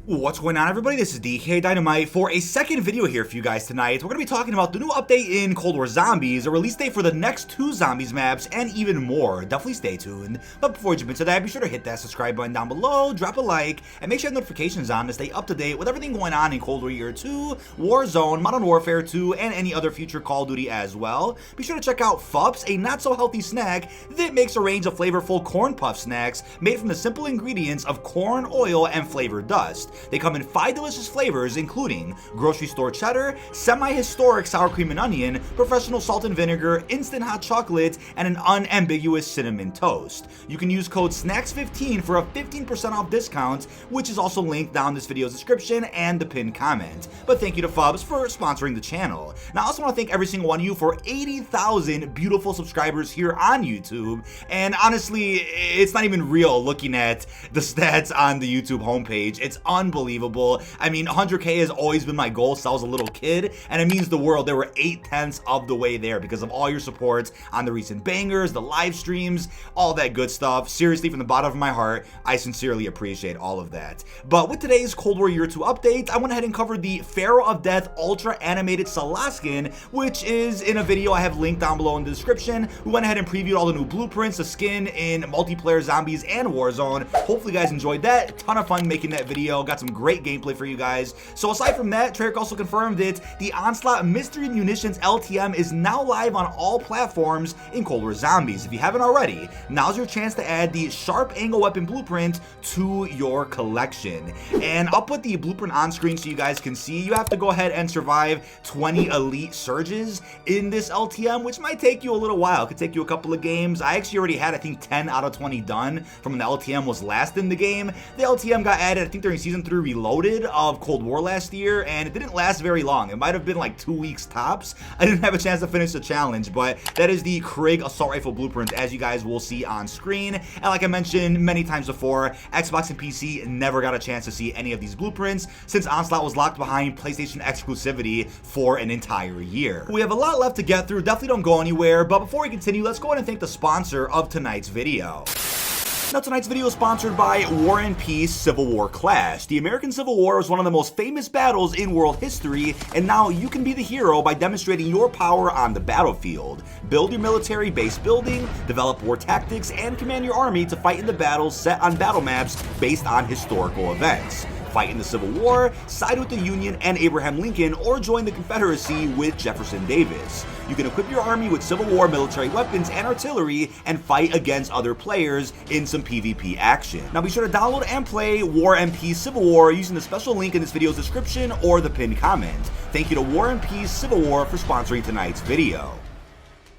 What's going on, everybody? This is dkdynamite for a second video here for you guys tonight. We're going to be talking about the new update in Cold War Zombies, a release date for the next 2 Zombies maps, and even more. Definitely stay tuned. But before we jump into that, be sure to hit that subscribe button down below, drop a like, and make sure you have notifications on to stay up to date with everything going on in Cold War Year 2, Warzone, Modern Warfare 2, and any other future Call of Duty as well. Be sure to check out Fups, a not-so-healthy snack that makes a range of flavorful corn puff snacks made from the simple ingredients of corn, oil, and flavor dust. They come in 5 delicious flavors, including grocery store cheddar, semi-historic sour cream and onion, professional salt and vinegar, instant hot chocolate, and an unambiguous cinnamon toast. You can use code SNACKS15 for a 15% off discount, which is also linked down this video's description and the pinned comment. But thank you to Fubs for sponsoring the channel. Now, I also want to thank every single one of you for 80,000 beautiful subscribers here on YouTube. And honestly, it's not even real looking at the stats on the YouTube homepage. It's unbelievable. I mean, 100K has always been my goal since I was a little kid, and it means the world. There were 8/10 of the way there because of all your support on the recent bangers, the live streams, all that good stuff. Seriously, from the bottom of my heart, I sincerely appreciate all of that. But with today's Cold War Year 2 update, I went ahead and covered the Pharaoh of Death Ultra Animated Salah skin, which is in a video I have linked down below in the description. We went ahead and previewed all the new blueprints, the skin in multiplayer zombies and Warzone. Hopefully you guys enjoyed that. Ton of fun making that video. Got some great gameplay for you guys. So aside from that, Treyarch also confirmed that the Onslaught Mystery Munitions LTM is now live on all platforms in Cold War Zombies. If you haven't already, now's your chance to add the Sharp Angle Weapon blueprint to your collection. And I'll put the blueprint on screen so you guys can see. You have to go ahead and survive 20 elite surges in this LTM, which might take you a little while. It could take you a couple of games. I actually already had, I think, 10 out of 20 done from when the LTM was last in the game. The LTM got added, I think, during Season 3 Reloaded of Cold War last year, and it didn't last very long. It might have been like 2 weeks tops. I didn't have a chance to finish the challenge, but that is the Krig Assault Rifle blueprint, as you guys will see on screen. And like I mentioned many times before, Xbox and PC never got a chance to see any of these blueprints since Onslaught was locked behind PlayStation exclusivity for an entire year. We have a lot left to get through. Definitely don't go anywhere, but before we continue, let's go ahead and thank the sponsor of tonight's video. Now, tonight's video is sponsored by War and Peace Civil War Clash. The American Civil War was one of the most famous battles in world history, and now you can be the hero by demonstrating your power on the battlefield. Build your military base building, develop war tactics, and command your army to fight in the battles set on battle maps based on historical events. Fight in the Civil War, side with the Union and Abraham Lincoln, or join the Confederacy with Jefferson Davis. You can equip your army with Civil War military weapons and artillery and fight against other players in some PvP action. Now be sure to download and play War and Peace Civil War using the special link in this video's description or the pinned comment. Thank you to War and Peace Civil War for sponsoring tonight's video.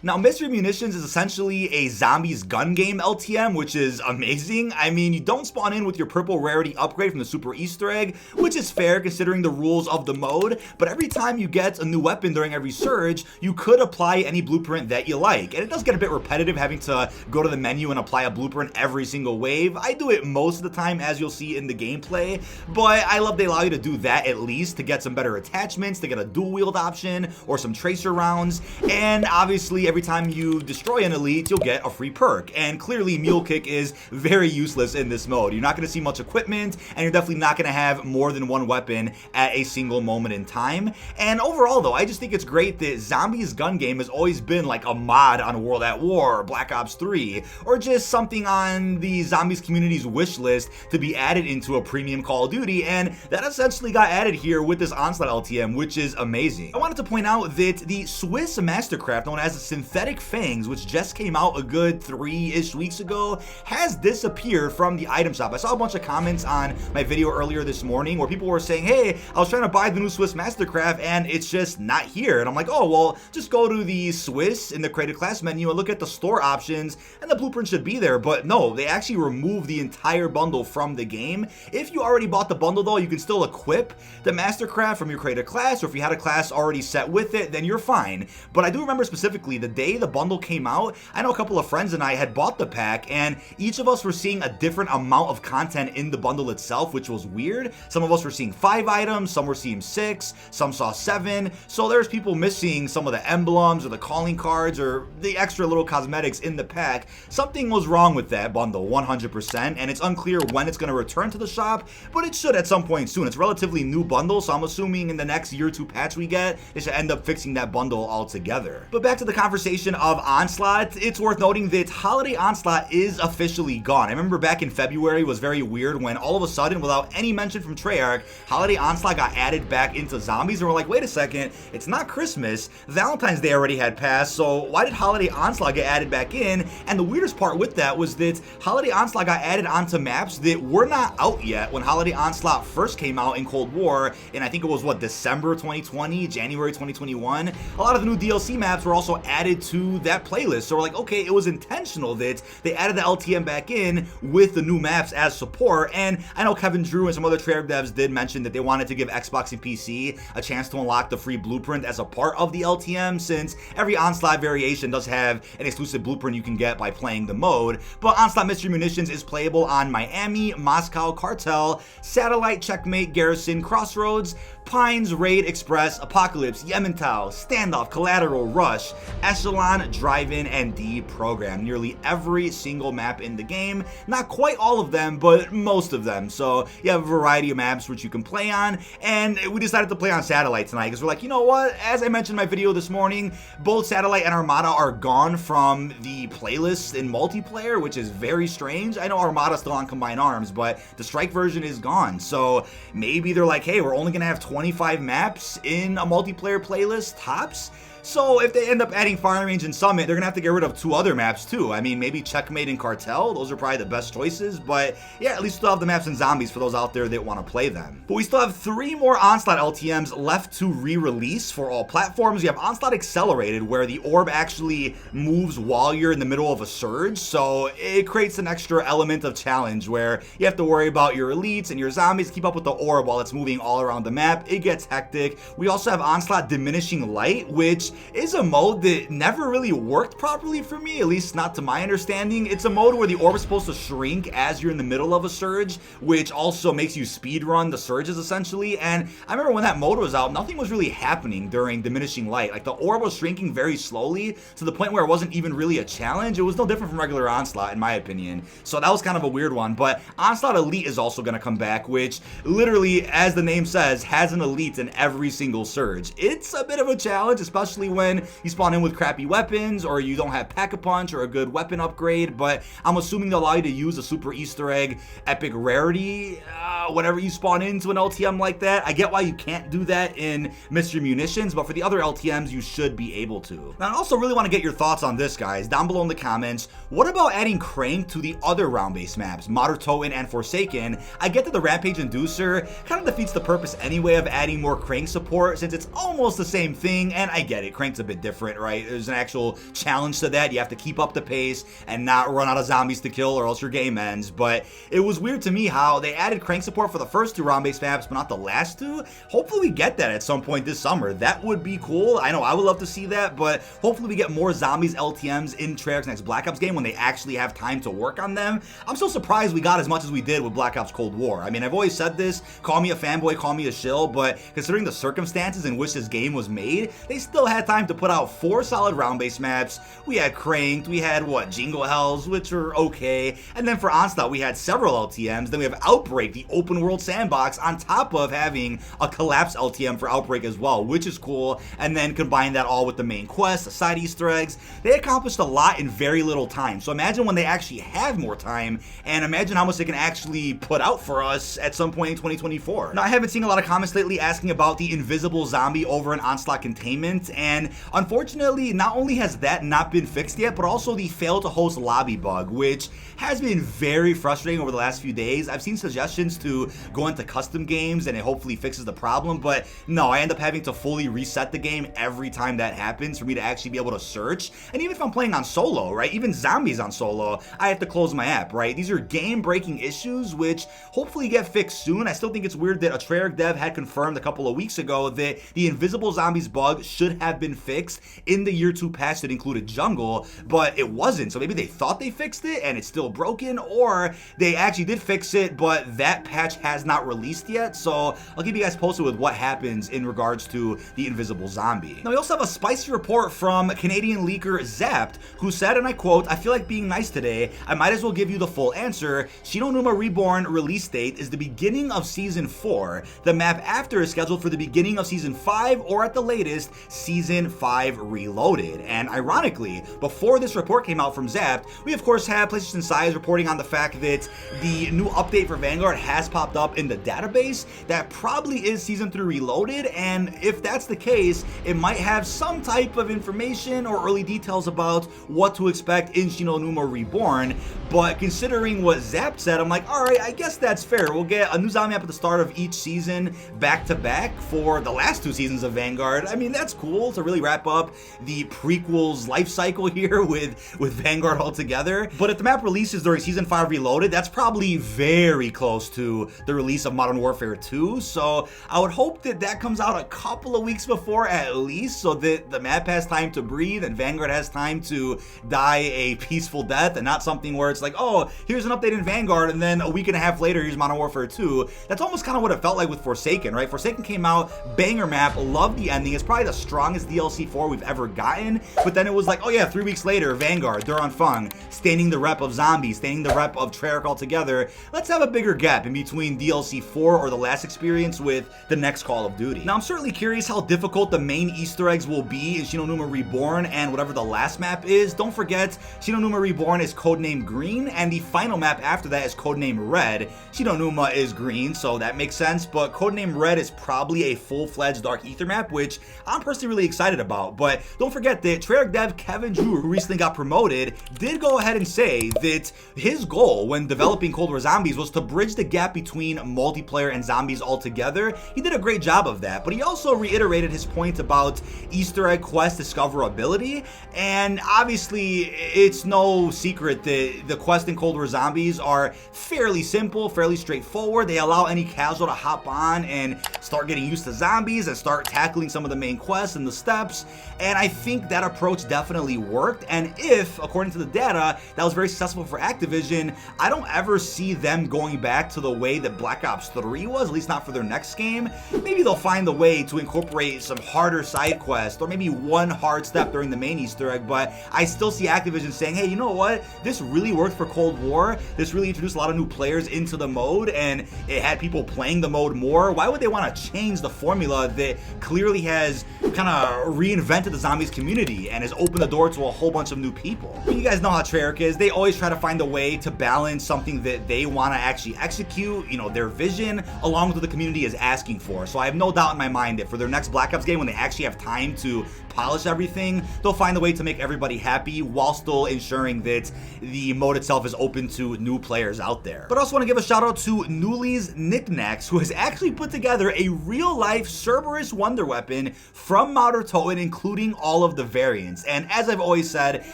Now, Mystery Munitions is essentially a zombies gun game LTM, which is amazing. I mean, you don't spawn in with your purple rarity upgrade from the super Easter egg, which is fair considering the rules of the mode, but every time you get a new weapon during every surge, you could apply any blueprint that you like. And it does get a bit repetitive having to go to the menu and apply a blueprint every single wave. I do it most of the time, as you'll see in the gameplay, but I love they allow you to do that at least to get some better attachments, to get a dual wield option or some tracer rounds, and obviously every time you destroy an elite, you'll get a free perk. And clearly, Mule Kick is very useless in this mode. You're not going to see much equipment, and you're definitely not going to have more than one weapon at a single moment in time. And overall, though, I just think it's great that Zombies gun game has always been like a mod on World at War, Black Ops 3, or just something on the Zombies community's wish list to be added into a premium Call of Duty, and that essentially got added here with this Onslaught LTM, which is amazing. I wanted to point out that the Swiss Mastercraft, known as the Synthetic Fangs, which just came out a good 3-ish weeks ago, has disappeared from the item shop. I saw a bunch of comments on my video earlier this morning where people were saying, hey, I was trying to buy the new Swiss Mastercraft and it's just not here. And I'm like, oh, well, just go to the Swiss in the created class menu and look at the store options and the blueprint should be there. But no, they actually removed the entire bundle from the game. If you already bought the bundle though, you can still equip the Mastercraft from your created class, or if you had a class already set with it, then you're fine. But I do remember specifically the the day the bundle came out, I know a couple of friends and I had bought the pack, and each of us were seeing a different amount of content in the bundle itself, which was weird. Some of us were seeing 5 items, some were seeing 6, some saw 7. So there's people missing some of the emblems or the calling cards or the extra little cosmetics in the pack. Something was wrong with that bundle, 100%, and it's unclear when it's going to return to the shop, but it should at some point soon. It's a relatively new bundle, so I'm assuming in the next year or 2 patch we get, they should end up fixing that bundle altogether. But back to the conversation of Onslaught, it's worth noting that Holiday Onslaught is officially gone. I remember back in February was very weird when all of a sudden, without any mention from Treyarch, Holiday Onslaught got added back into Zombies, and we're like, wait a second, it's not Christmas. Valentine's Day already had passed, so why did Holiday Onslaught get added back in? And the weirdest part with that was that Holiday Onslaught got added onto maps that were not out yet when Holiday Onslaught first came out in Cold War, and I think it was, what, December 2020, January 2021? A lot of the new DLC maps were also added to that playlist, so we're like, okay, it was intentional that they added the LTM back in with the new maps as support. And I know Kevin Drew and some other Treyarch devs did mention that they wanted to give Xbox and PC a chance to unlock the free blueprint as a part of the LTM, since every Onslaught variation does have an exclusive blueprint you can get by playing the mode. But Onslaught Mystery Munitions is playable on Miami, Moscow, Cartel, Satellite, Checkmate, Garrison, Crossroads, Pines, Raid, Express, Apocalypse, Yemmental, Standoff, Collateral, Rush, Echelon, Drive-In, and D Program. Nearly every single map in the game. Not quite all of them, but most of them. So you have a variety of maps which you can play on, and we decided to play on Satellite tonight because we're like, you know what? As I mentioned in my video this morning, both Satellite and Armada are gone from the playlist in multiplayer, which is very strange. I know Armada's still on Combined Arms, but the Strike version is gone. So maybe they're like, hey, we're only gonna have 25 maps in a multiplayer playlist, tops. So if they end up adding Firing Range and Summit, they're gonna have to get rid of 2 other maps too. I mean, maybe Checkmate and Cartel, those are probably the best choices, but yeah, at least still have the maps in Zombies for those out there that want to play them. But we still have 3 more Onslaught LTMs left to re-release for all platforms. You have Onslaught Accelerated, where the orb actually moves while you're in the middle of a surge, so it creates an extra element of challenge where you have to worry about your elites and your zombies to keep up with the orb while it's moving all around the map. It gets hectic. We also have Onslaught Diminishing Light, which is a mode that never really worked properly for me, at least not to my understanding. It's a mode where the orb is supposed to shrink as you're in the middle of a surge, which also makes you speed run the surges essentially. And I remember when that mode was out, nothing was really happening during Diminishing Light. Like the orb was shrinking very slowly to the point where it wasn't even really a challenge. It was no different from regular Onslaught in my opinion. So that was kind of a weird one. But Onslaught Elite is also going to come back, which literally, as the name says, has an elite in every single surge. It's a bit of a challenge, especially when you spawn in with crappy weapons or you don't have Pack-a-Punch or a good weapon upgrade, but I'm assuming they'll allow you to use a super Easter egg epic rarity whenever you spawn into an LTM like that. I get why you can't do that in Mystery Munitions, but for the other LTMs you should be able to. Now I also really want to get your thoughts on this, guys, down below in the comments. What about adding Crank to the other round-based maps, Modern Toten and Forsaken? I get that the Rampage Inducer kind of defeats the purpose anyway of adding more Crank support, since it's almost the same thing, and I get it, Crank's a bit different, right? There's an actual challenge to that. You have to keep up the pace and not run out of zombies to kill or else your game ends. But it was weird to me how they added Crank support for the first 2 round-based maps but not the last 2. Hopefully we get that at some point this summer. That would be cool. I know I would love to see that, but hopefully we get more Zombies LTMs in Treyarch's next Black Ops game when they actually have time to work on them. I'm so surprised we got as much as we did with Black Ops Cold War. I mean, I've always said this, call me a fanboy, call me a shill, but considering the circumstances in which this game was made, they still had time to put out 4 solid round-based maps. We had Cranked, we had what, Jingle Hells, which were okay, and then for Onslaught we had several LTMs. Then we have Outbreak, the open world sandbox, on top of having a collapse LTM for Outbreak as well, which is cool. And then combine that all with the main quest, the side Easter eggs. They accomplished a lot in very little time. So imagine when they actually have more time, and imagine how much they can actually put out for us at some point in 2024. Now I haven't seen a lot of comments lately asking about the invisible zombie over in Onslaught Containment, and unfortunately not only has that not been fixed yet, but also the fail to host lobby bug, which has been very frustrating over the last few days. I've seen suggestions to to go into custom games and it hopefully fixes the problem, but no, I end up having to fully reset the game every time that happens for me to actually be able to search. And even if I'm playing on solo, right, even zombies on solo, I have to close my app, right? These are game-breaking issues which hopefully get fixed soon. I still think it's weird that a Treyarch dev had confirmed a couple of weeks ago that the invisible zombies bug should have been fixed in the year 2 patch that included jungle, but it wasn't. So maybe they thought they fixed it and it's still broken, or they actually did fix it, but that patch has not released yet. So I'll keep you guys posted with what happens in regards to the invisible zombie. Now we also have a spicy report from Canadian leaker Zapped, who said, and I quote, "I feel like being nice today. I might as well give you the full answer. Shinonuma Reborn release date is the beginning of Season 4. The map after is scheduled for the beginning of Season 5 or at the latest, Season 5 Reloaded." And ironically, before this report came out from Zapped, we of course have PlayStation Insider reporting on the fact that the new update for Vanguard has popped up in the database. That probably is Season 3 Reloaded, and if that's the case, it might have some type of information or early details about what to expect in Shinonuma Reborn. But considering what Zapped said, I'm like, alright, I guess that's fair. We'll get a new zombie map at the start of each season back to back for the last 2 seasons of Vanguard. I mean, that's cool to really wrap up the prequel's life cycle here with Vanguard altogether. But if the map releases during Season 5 Reloaded, that's probably very close to the release of Modern Warfare 2. So I would hope that that comes out a couple of weeks before at least, so that the map has time to breathe and Vanguard has time to die a peaceful death, and not something where it's like, oh, here's an update in Vanguard and then a week and a half later here's Modern Warfare 2. That's almost kind of what it felt like with Forsaken, right? Forsaken came out, banger map, loved the ending. It's probably the strongest DLC 4 we've ever gotten, but then it was like, oh yeah, 3 weeks later, Vanguard, Duran Fung, standing the rep of zombies, standing the rep of Treyarch altogether. Let's have a bigger gap in between DLC 4 or the last experience with the next Call of Duty. Now I'm certainly curious how difficult the main Easter eggs will be in Shinonuma Reborn and whatever the last map is. Don't forget, Shinonuma Reborn is codename Green, and the final map after that is codename Red. Shinonuma is green, so that makes sense, but codename Red is probably a full-fledged Dark Ether map, which I'm personally really excited about. But don't forget that Treyarch dev Kevin Drew, who recently got promoted, did go ahead and say that his goal when developing Cold War Zombies was to bridge the gap between multiplayer and zombies altogether. He did a great job of that, but he also reiterated his point about Easter egg quest discoverability, and obviously it's no secret that the quests in Cold War Zombies are fairly simple, fairly straightforward. They allow any casual to hop on and start getting used to zombies and start tackling some of the main quests and the steps, and I think that approach definitely worked. And if, according to the data, that was very successful for Activision, I don't ever see them going back to the way that Black Ops 3 was, at least not for their next game. Maybe they'll find a way to incorporate some harder side quests, or maybe one hard step during the main Easter egg, but I still see Activision saying, hey, you know what? This really worked for Cold War. This really introduced a lot of new players into the mode, and it had people playing the mode more. Why would they want to change the formula that clearly has kind of reinvented the zombies community and has opened the door to a whole bunch of new people? You guys know how Treyarch is. They always try to find a way to balance something that they want to actually execute, you know, their vision, along with what the community is asking for. So I have no doubt in my mind that for their next Black Ops game, when they actually have time to polish everything, they'll find a way to make everybody happy while still ensuring that the mode itself is open to new players out there. But I also want to give a shout out to Newly's Knickknacks, who has actually put together a real-life Cerberus Wonder Weapon from Modern Toten, including all of the variants. And as I've always said,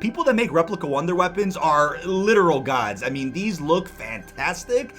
people that make replica Wonder Weapons are literal gods. I mean, these look fantastic,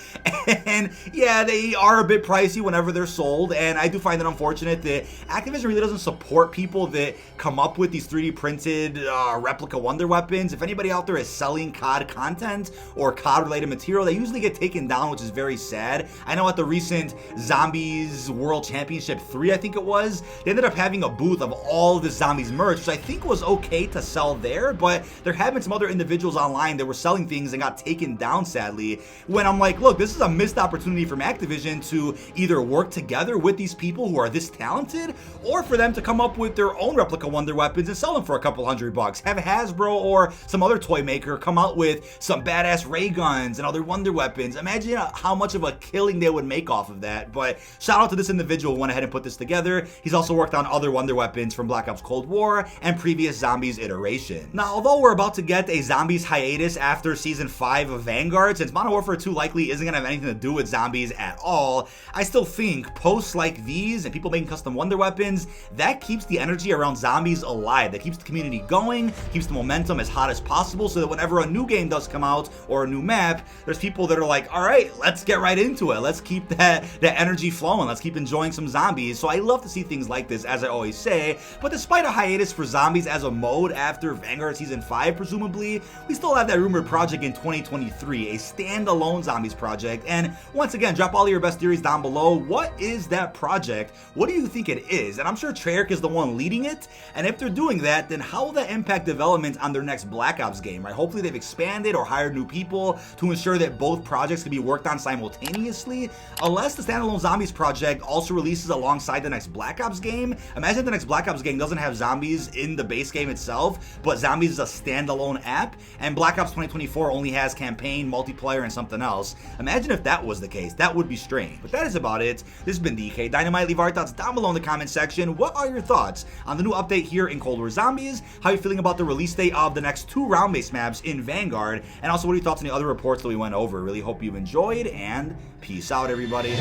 and yeah, they are a bit pricey whenever they're sold, and I do find it unfortunate that Activision really doesn't support people that come up with these 3D printed replica Wonder Weapons. If anybody out there is selling COD content or COD related material, they usually get taken down, which is very sad. I know at the recent Zombies World Championship 3, I think it was, they ended up having a booth of all the Zombies merch, which I think was okay to sell there, but there have been some other individuals online that were selling things and got taken down, sadly, when I'm like, look, this is a missed opportunity from Activision to either work together with these people who are this talented, or for them to come up with their own replica Wonder Weapons and sell them for a couple $100. Have Hasbro or some other toy maker come out with with some badass ray guns and other wonder weapons. Imagine how much of a killing they would make off of that. But shout out to this individual who went ahead and put this together. He's also worked on other wonder weapons from Black Ops Cold War and previous Zombies iteration. Now, although we're about to get a Zombies hiatus after Season 5 of Vanguard, since Modern Warfare 2 likely isn't going to have anything to do with zombies at all, I still think posts like these and people making custom wonder weapons, that keeps the energy around zombies alive. That keeps the community going, keeps the momentum as hot as possible, so that whenever a new game does come out or a new map, there's people that are like, all right, let's get right into it. Let's keep that energy flowing. Let's keep enjoying some zombies. So I love to see things like this, as I always say. But despite a hiatus for zombies as a mode after Vanguard Season 5, presumably, we still have that rumored project in 2023, a standalone zombies project. And once again, drop all of your best theories down below. What is that project? What do you think it is? And I'm sure Treyarch is the one leading it. And if they're doing that, then how will that impact development on their next Black Ops game, right? Hopefully they've expanded or hired new people to ensure that both projects can be worked on simultaneously. Unless the standalone zombies project also releases alongside the next Black Ops game. Imagine the next Black Ops game doesn't have zombies in the base game itself, but zombies is a standalone app, and Black Ops 2024 only has campaign, multiplayer, and something else. Imagine if that was the case. That would be strange. But that is about it. This has been dkdynamite. Leave our thoughts down below in the comment section. What are your thoughts on the new update here in Cold War Zombies? How are you feeling about the release date of the next 2 round-based maps in Vanguard? And also, what are your thoughts on the other reports that we went over? Really hope you've enjoyed, and peace out, everybody.